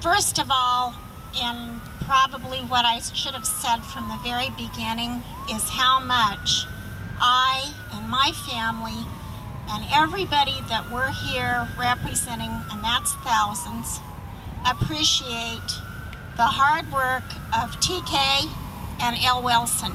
First of all, and probably what I should have said from the very beginning, is how much I and my family and everybody that we're here representing, and that's thousands, appreciate the hard work of TK and L. Wilson.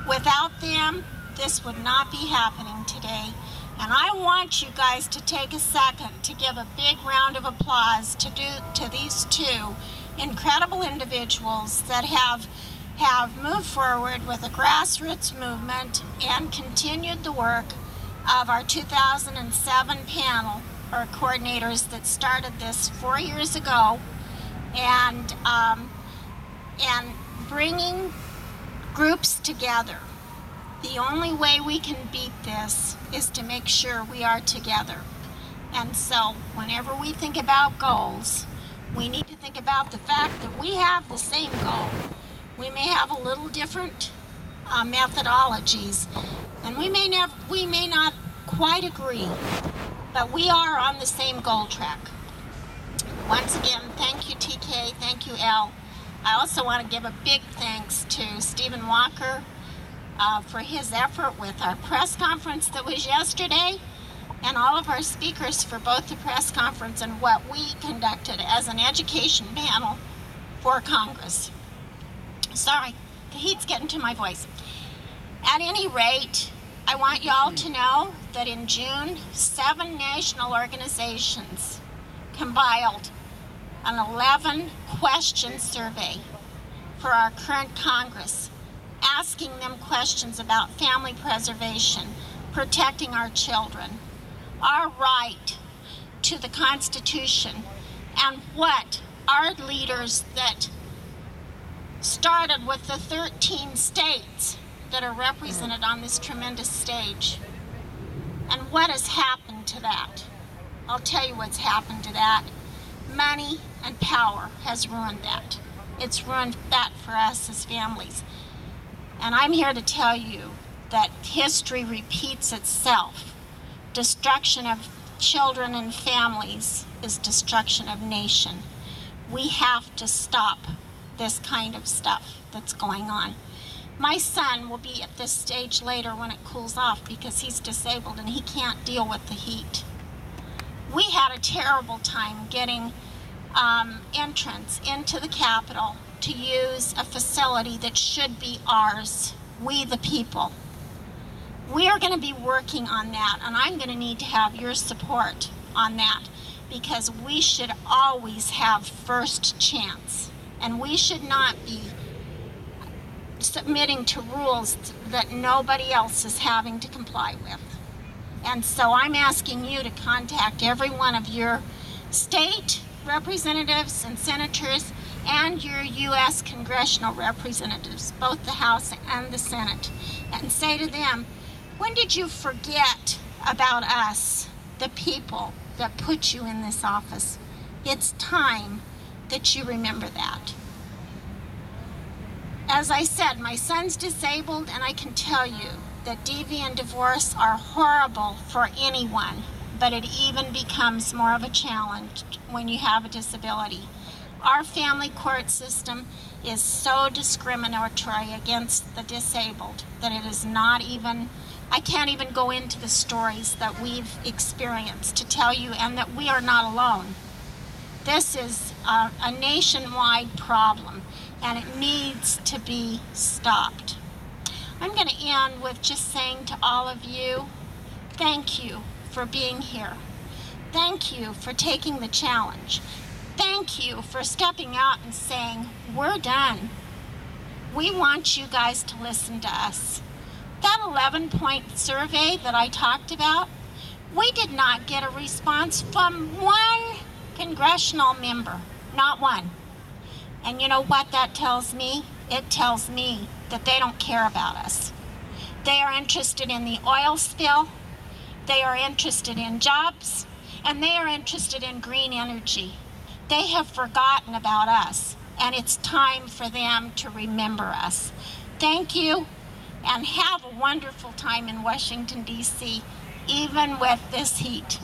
Without them, this would not be happening today. And I want you guys to take a second to give a big round of applause to these two incredible individuals that have moved forward with a grassroots movement and continued the work of our 2007 panel or coordinators that started this 4 years ago, and bringing groups together. The only way we can beat this is to make sure we are together. And so whenever we think about goals, we need to think about the fact that we have the same goal. We may have a little different methodologies, and we may not quite agree, but we are on the same goal track. Once again, thank you, TK, thank you, Al. I also want to give a big thanks to Stephen Walker for his effort with our press conference that was yesterday, and all of our speakers for both the press conference and what we conducted as an education panel for Congress. Sorry, the heat's getting to my voice. At any rate, I want you all to know that in June, 7 national organizations compiled an 11-question survey for our current Congress, asking them questions about family preservation, protecting our children, our right to the Constitution, and what our leaders that started with the 13 states that are represented on this tremendous stage, and what has happened to that. I'll tell you what's happened to that. Money and power has ruined that. It's ruined that for us as families. And I'm here to tell you that history repeats itself. Destruction of children and families is destruction of nation. We have to stop this kind of stuff that's going on. My son will be at this stage later when it cools off because he's disabled and he can't deal with the heat. We had a terrible time getting entrance into the Capitol to use a facility that should be ours, we the people. We are going to be working on that, and I'm going to need to have your support on that, because we should always have first chance, and we should not be submitting to rules that nobody else is having to comply with. And so I'm asking you to contact every one of your state representatives and senators and your U.S. congressional representatives, both the House and the Senate, and say to them, when did you forget about us, the people that put you in this office? It's time that you remember that. As I said, my son's disabled, and I can tell you that DV and divorce are horrible for anyone, but it even becomes more of a challenge when you have a disability. Our family court system is so discriminatory against the disabled that it is not even, I can't even go into the stories that we've experienced to tell you, and that we are not alone. This is a nationwide problem, and it needs to be stopped. I'm going to end with just saying to all of you, thank you for being here. Thank you for taking the challenge. Thank you for stepping out and saying, we're done. We want you guys to listen to us. That 11-point survey that I talked about, we did not get a response from one congressional member, not one. And you know what that tells me? It tells me that they don't care about us. They are interested in the oil spill, they are interested in jobs, and they are interested in green energy. They have forgotten about us, and it's time for them to remember us. Thank you, and have a wonderful time in Washington, D.C., even with this heat.